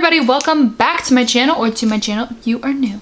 everybody, welcome back to my channel, or to my channel if you are new.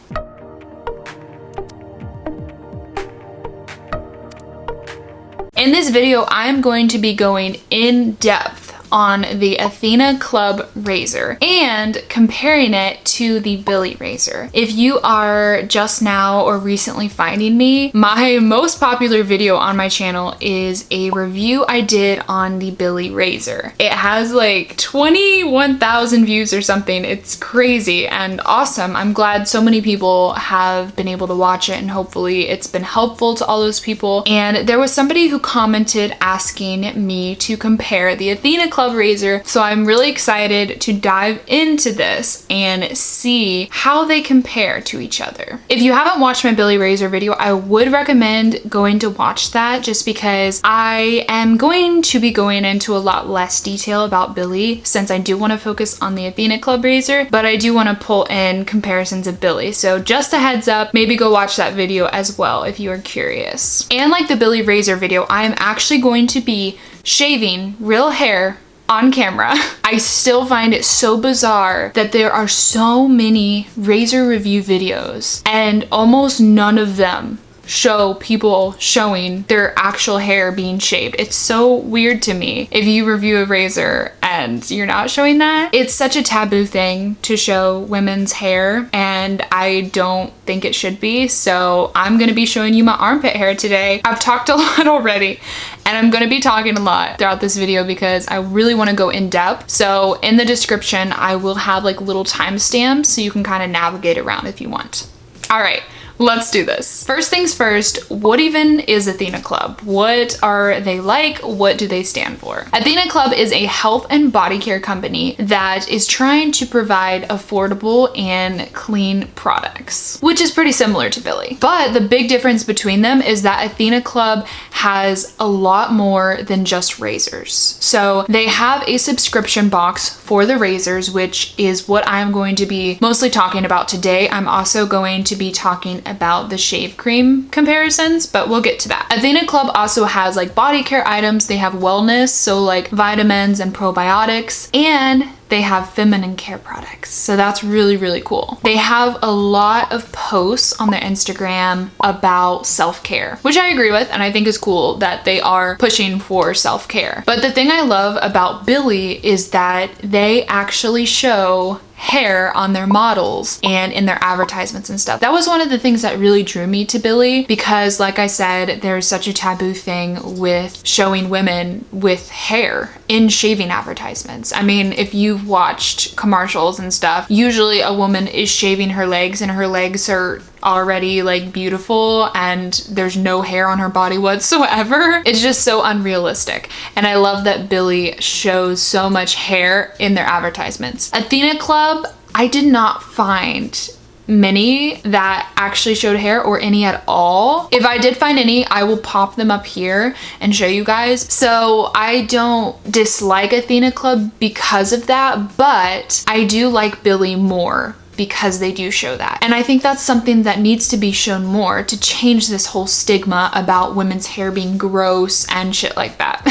In this video, I'm going to be going in depth on the Athena Club razor and comparing it to the Billie razor. If you are just now or recently finding me, my most popular video on my channel is a review I did on the Billie razor. It has like 21,000 views or something. It's crazy and awesome. I'm glad so many people have been able to watch it, and hopefully it's been helpful to all those people. And there was somebody who commented asking me to compare the Athena Club razor, so I'm really excited to dive into this and see how they compare to each other. If you haven't watched my Billie razor video, I would recommend going to watch that, just because I am going to be going into a lot less detail about Billie, since I do want to focus on the Athena Club razor, but I do want to pull in comparisons of Billie. So just a heads up, maybe go watch that video as well if you are curious. And like the Billie razor video, I am actually going to be shaving real hair on camera. I still find it so bizarre that there are so many razor review videos and almost none of them show people showing their actual hair being shaved. It's so weird to me. If you review a razor and you're not showing that, it's such a taboo thing to show women's hair, and I don't think it should be. So I'm gonna be showing you my armpit hair today. I've talked a lot already, and I'm gonna be talking a lot throughout this video because I really wanna go in depth. So in the description, I will have like little timestamps so you can kind of navigate around if you want. All right. Let's do this. First things first, what even is Athena Club? What are they like? What do they stand for? Athena Club is a health and body care company that is trying to provide affordable and clean products, which is pretty similar to Billie. But the big difference between them is that Athena Club has a lot more than just razors. So they have a subscription box for the razors, which is what I'm going to be mostly talking about today. I'm also going to be talking about the shave cream comparisons, but we'll get to that. Athena Club also has like body care items. They have wellness, so like vitamins and probiotics, and they have feminine care products. So that's really, really cool. They have a lot of posts on their Instagram about self-care, which I agree with, and I think is cool that they are pushing for self-care. But the thing I love about Billie is that they actually show hair on their models and in their advertisements and stuff. That was one of the things that really drew me to Billie, because like I said, there's such a taboo thing with showing women with hair in shaving advertisements. I mean, if you've watched commercials and stuff, usually a woman is shaving her legs and her legs are already like beautiful and there's no hair on her body whatsoever. It's just so unrealistic. And I love that Billie shows so much hair in their advertisements. Athena Club, I did not find many that actually showed hair, or any at all. If I did find any, I will pop them up here and show you guys. So I don't dislike Athena Club because of that, but I do like Billie more because they do show that. And I think that's something that needs to be shown more to change this whole stigma about women's hair being gross and shit like that.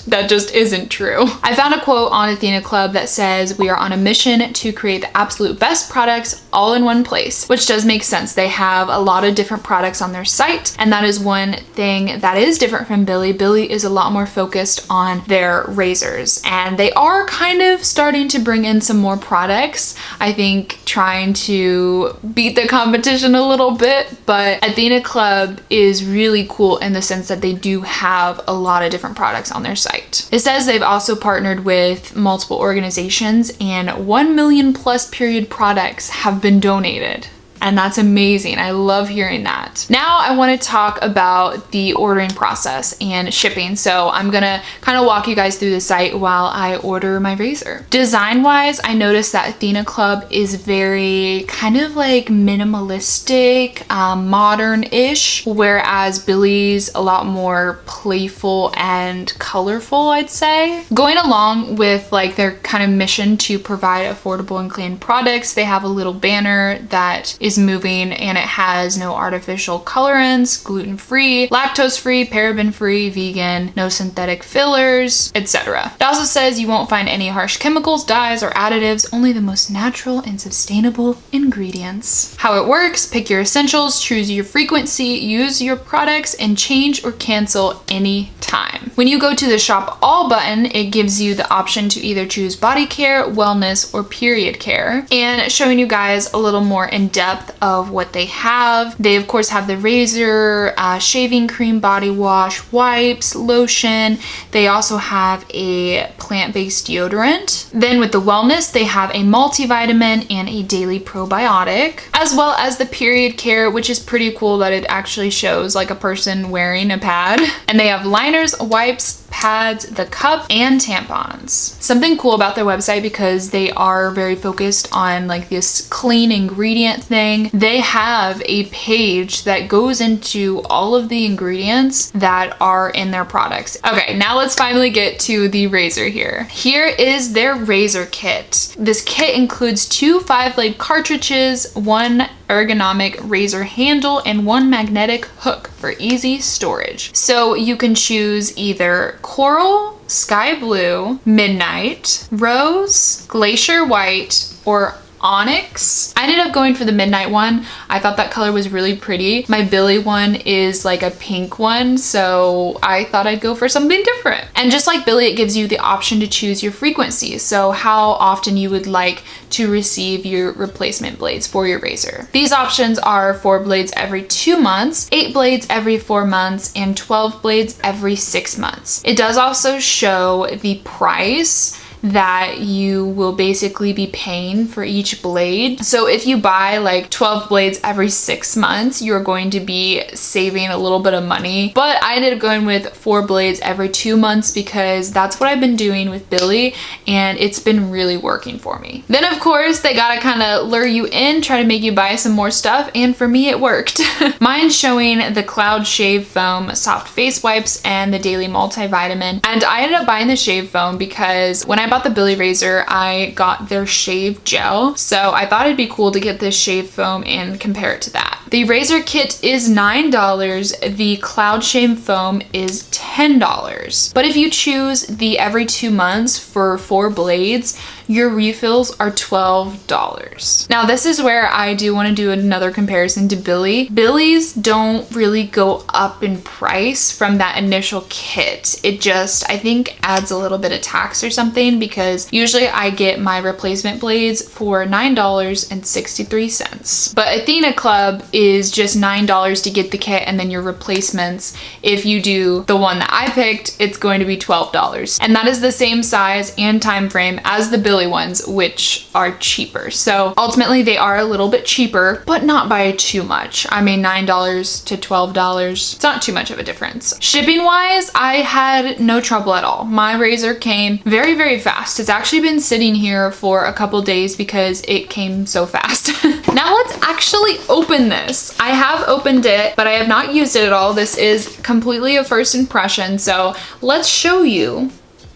That just isn't true. I found a quote on Athena Club that says, "We are on a mission to create the absolute best products all in one place," which does make sense. They have a lot of different products on their site, and that is one thing that is different from Billie. Billie is a lot more focused on their razors, and they are kind of starting to bring in some more products. I think trying to beat the competition a little bit, but Athena Club is really cool in the sense that they do have a lot of different products on their site. It says they've also partnered with multiple organizations, and 1 million plus period products have been donated. And that's amazing. I love hearing that. Now I want to talk about the ordering process and shipping. So I'm gonna kind of walk you guys through the site while I order my razor. Design wise, I noticed that Athena Club is very kind of like minimalistic, modern-ish, whereas Billie's a lot more playful and colorful, I'd say. Going along with like their kind of mission to provide affordable and clean products, they have a little banner that is is moving, and it has no artificial colorants, gluten-free, lactose-free, paraben-free, vegan, no synthetic fillers, etc. It also says you won't find any harsh chemicals, dyes, or additives, only the most natural and sustainable ingredients. How it works: pick your essentials, choose your frequency, use your products, and change or cancel any time. When you go to the shop all button, it gives you the option to either choose body care, wellness, or period care, and showing you guys a little more in depth of what they have. They of course have the razor, shaving cream, body wash, wipes, lotion. They also have a plant-based deodorant. Then with the wellness, they have a multivitamin and a daily probiotic, as well as the period care, which is pretty cool that it actually shows like a person wearing a pad. And they have liners, wipes, pads, the cup, and tampons. Something cool about their website, because they are very focused on like this clean ingredient thing, they have a page that goes into all of the ingredients that are in their products. Okay, now let's finally get to the razor here. Here is their razor kit. This kit includes 2 5-blade cartridges, 1 ergonomic razor handle, and 1 magnetic hook for easy storage. So you can choose either coral, sky blue, midnight, rose, glacier white, or onyx. I ended up going for the midnight one. I thought that color was really pretty. My Billie one is like a pink one, so I thought I'd go for something different. And just like Billie, it gives you the option to choose your frequency, so how often you would like to receive your replacement blades for your razor. These options are 4 blades every 2 months, 8 blades every 4 months, and 12 blades every 6 months. It does also show the price that you will basically be paying for each blade. So if you buy like 12 blades every 6 months, you're going to be saving a little bit of money. But I ended up going with 4 blades every 2 months because that's what I've been doing with Billie, and it's been really working for me. Then of course they gotta kind of lure you in, try to make you buy some more stuff, and for me it worked. Mine's showing the Cloud Shave Foam soft face wipes and the daily multivitamin, and I ended up buying the shave foam because when I bought the Billie razor, I got their shave gel, so I thought it'd be cool to get this shave foam and compare it to that. The razor kit is $9, the Cloud Shave Foam is $10, but if you choose the every 2 months for 4 blades, your refills are $12. Now this is where I do want to do another comparison to Billie. Billie's don't really go up in price from that initial kit. It just, I think, adds a little bit of tax or something, because usually I get my replacement blades for $9.63. But Athena Club is just $9 to get the kit, and then your replacements, if you do the one that I picked, it's going to be $12. And that is the same size and time frame as the Billie ones, which are cheaper. So ultimately they are a little bit cheaper, but not by too much. I mean, $9 to $12, it's not too much of a difference. Shipping wise, I had no trouble at all. My razor came very, very fast. It's actually been sitting here for a couple days because it came so fast. Now let's actually open this. I have opened it, but I have not used it at all. This is completely a first impression, so let's show you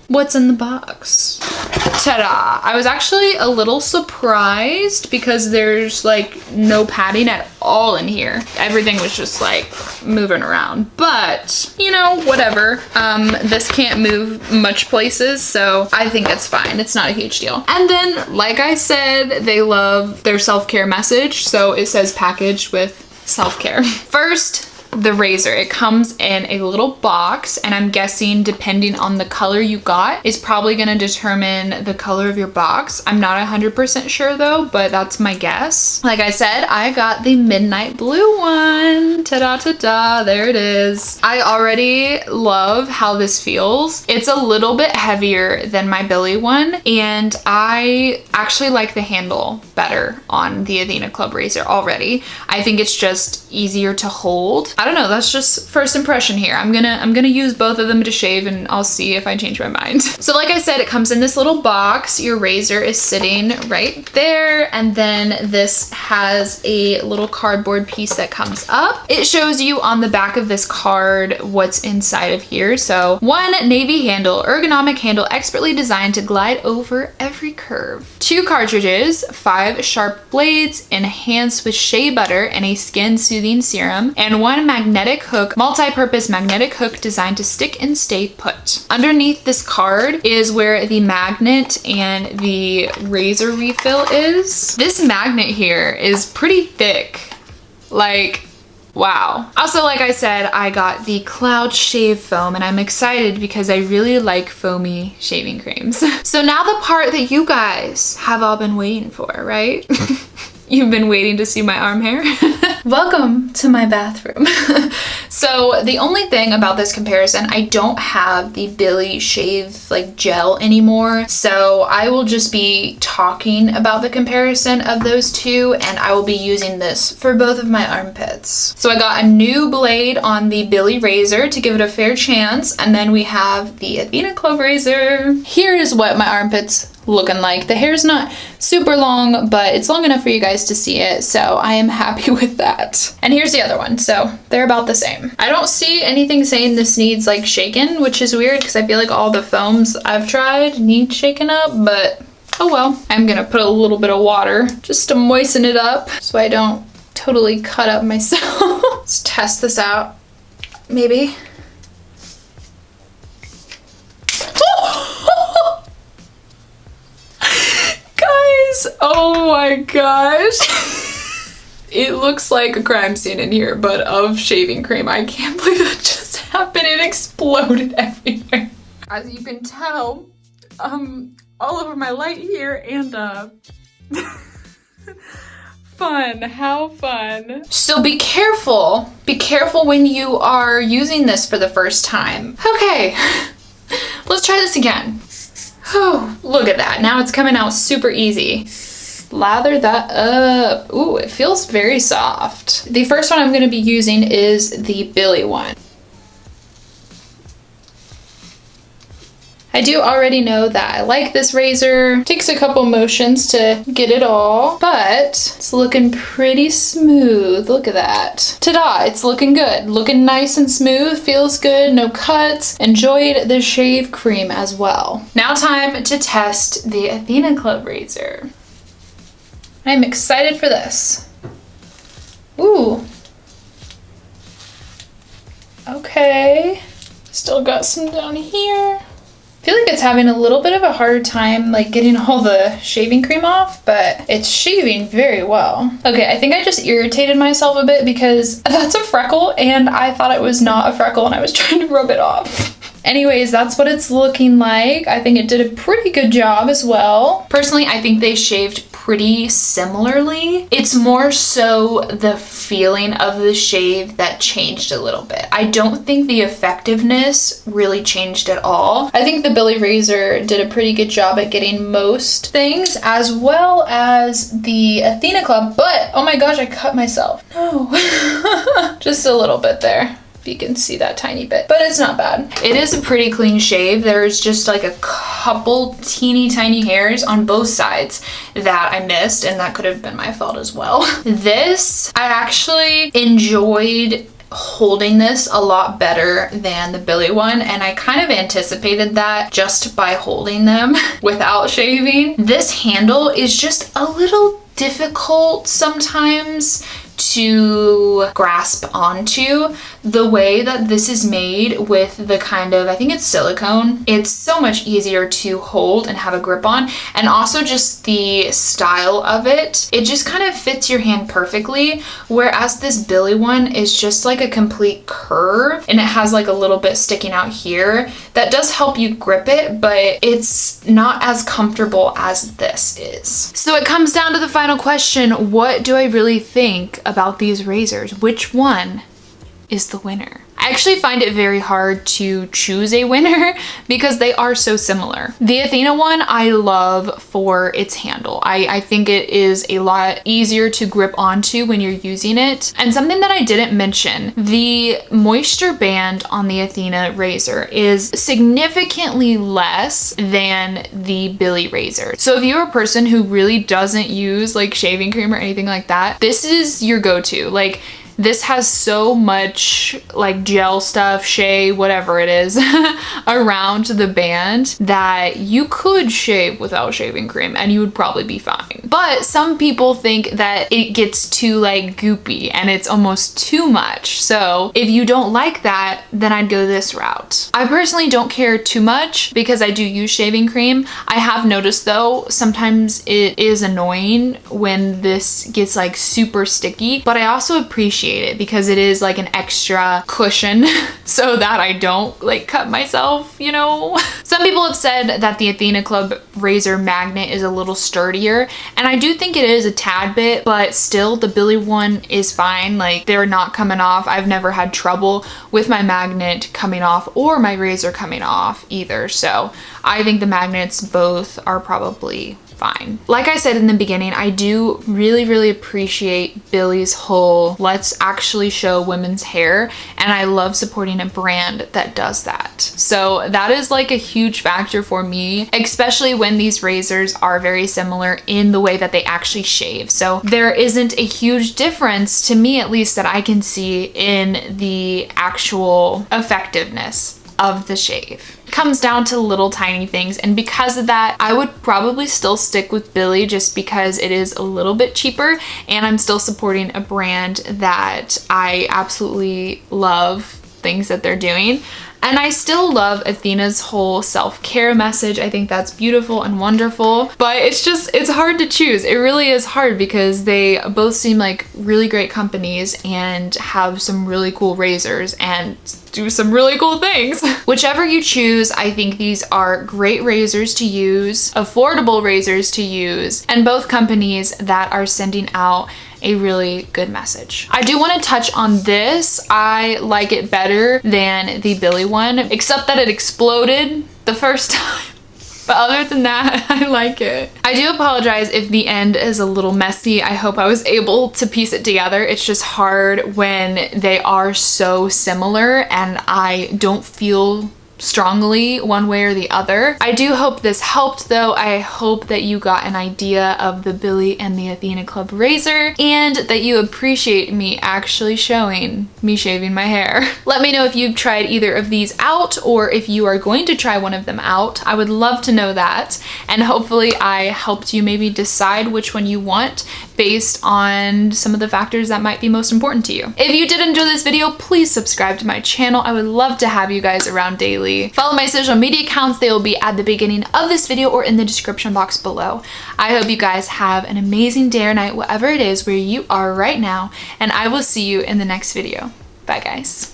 what's in the box. Ta-da! I was actually a little surprised because there's like no padding at all in here. Everything was just like moving around, but you know, whatever. This can't move much places, so I think it's fine. It's not a huge deal. And then, like I said, they love their self-care message, so it says packaged with self-care. First, the razor. It comes in a little box, and I'm guessing depending on the color you got is probably going to determine the color of your box. I'm not 100% sure though, but that's my guess. Like I said, I got the midnight blue one. Ta-da, ta-da, there it is. I already love how this feels. It's a little bit heavier than my Billie one, and I actually like the handle better on the Athena Club razor already. I think it's just easier to hold. I don't know, that's just first impression here. I'm gonna use both of them to shave and I'll see if I change my mind. So like I said, it comes in this little box. Your razor is sitting right there, and then this has a little cardboard piece that comes up. It shows you on the back of this card what's inside of here. So 1 navy handle, ergonomic handle expertly designed to glide over every curve. 2 cartridges, 5 sharp blades, enhanced with shea butter and a skin soothing serum, and 1 magnetic hook, multi-purpose magnetic hook designed to stick and stay put. Underneath this card is where the magnet and the razor refill is. This magnet here is pretty thick. Like, wow. Also, like I said, I got the Cloud Shave Foam and I'm excited because I really like foamy shaving creams. So now the part that you guys have all been waiting for, right? You've been waiting to see my arm hair. Welcome to my bathroom. So the only thing about this comparison, I don't have the Billie shave like gel anymore. So I will just be talking about the comparison of those two, and I will be using this for both of my armpits. So I got a new blade on the Billie razor to give it a fair chance. And then we have the Athena Club razor. Here is what my armpits looking like. The hair's not super long, but it's long enough for you guys to see it, so I am happy with that. And here's the other one, so they're about the same. I don't see anything saying this needs like shaken, which is weird because I feel like all the foams I've tried need shaken up, but oh well. I'm gonna put a little bit of water just to moisten it up so I don't totally cut up myself. Let's test this out, maybe. Oh my gosh. It looks like a crime scene in here, but of shaving cream. I can't believe that just happened. It exploded everywhere. As you can tell, all over my light here, and fun, how fun. So be careful. Be careful when you are using this for the first time. Okay, let's try this again. Oh, look at that. Now it's coming out super easy. Lather that up. Ooh, it feels very soft. The first one I'm going to be using is the Billie one. I do already know that I like this razor. It takes a couple motions to get it all, but it's looking pretty smooth. Look at that. Ta-da, it's looking good. Looking nice and smooth, feels good, no cuts. Enjoyed the shave cream as well. Now time to test the Athena Club razor. I'm excited for this. Ooh. Okay. Still got some down here. I feel like it's having a little bit of a harder time like getting all the shaving cream off, but it's shaving very well. Okay, I think I just irritated myself a bit because that's a freckle and I thought it was not a freckle and I was trying to rub it off. Anyways, that's what it's looking like. I think it did a pretty good job as well. Personally, I think they shaved pretty similarly. It's more so the feeling of the shave that changed a little bit. I don't think the effectiveness really changed at all. I think the Billie razor did a pretty good job at getting most things, as well as the Athena Club, but oh my gosh, I cut myself. No. Just a little bit there. If you can see that tiny bit, but it's not bad. It is a pretty clean shave. There's just like a couple teeny tiny hairs on both sides that I missed, and that could have been my fault as well. This, I actually enjoyed holding this a lot better than the Billie one, and I kind of anticipated that just by holding them without shaving. This handle is just a little difficult sometimes to grasp onto. The way that this is made with the kind of, I think it's silicone, it's so much easier to hold and have a grip on, and also just the style of it, it just kind of fits your hand perfectly, whereas this Billie one is just like a complete curve and it has like a little bit sticking out here. That does help you grip it, but it's not as comfortable as this is. So it comes down to the final question: what do I really think about these razors? Which one is the winner? I actually find it very hard to choose a winner because they are so similar. The Athena one I love for its handle. I think it is a lot easier to grip onto when you're using it. And something that I didn't mention, the moisture band on the Athena razor is significantly less than the Billie razor. So if you're a person who really doesn't use like shaving cream or anything like that, this is your go-to. Like, this has so much like gel stuff, shea, whatever it is, around the band that you could shave without shaving cream and you would probably be fine. But some people think that it gets too like goopy and it's almost too much. So if you don't like that, then I'd go this route. I personally don't care too much because I do use shaving cream. I have noticed though, sometimes it is annoying when this gets like super sticky, but I also appreciate it because it is like an extra cushion so that I don't like cut myself, you know? Some people have said that the Athena Club razor magnet is a little sturdier, and I do think it is a tad bit, but still the Billie one is fine. Like, they're not coming off. I've never had trouble with my magnet coming off or my razor coming off either. So I think the magnets both are probably fine. Like I said in the beginning, I do really appreciate Billie's whole let's actually show women's hair, and I love supporting a brand that does that. So that is like a huge factor for me, especially when these razors are very similar in the way that they actually shave. So there isn't a huge difference, to me at least, that I can see in the actual effectiveness of the shave. Comes down to little tiny things, and because of that I would probably still stick with Billie just because it is a little bit cheaper and I'm still supporting a brand that I absolutely love things that they're doing. And I still love Athena's whole self-care message. I think that's beautiful and wonderful, but it's hard to choose. It really is hard because they both seem like really great companies and have some really cool razors and do some really cool things. Whichever you choose, I think these are great razors to use, affordable razors to use, and both companies that are sending out a really good message. I do want to touch on this. I like it better than the Billie one, except that it exploded the first time. But other than that, I like it. I do apologize if the end is a little messy. I hope I was able to piece it together. It's just hard when they are so similar and I don't feel strongly one way or the other. I do hope this helped though. I hope that you got an idea of the Billie and the Athena Club razor and that you appreciate me actually showing me shaving my hair. Let me know if you've tried either of these out or if you are going to try one of them out. I would love to know that, and hopefully I helped you maybe decide which one you want based on some of the factors that might be most important to you. If you did enjoy this video, please subscribe to my channel. I would love to have you guys around daily. Follow my social media accounts. They will be at the beginning of this video or in the description box below. I hope you guys have an amazing day or night, whatever it is where you are right now, and I will see you in the next video. Bye guys.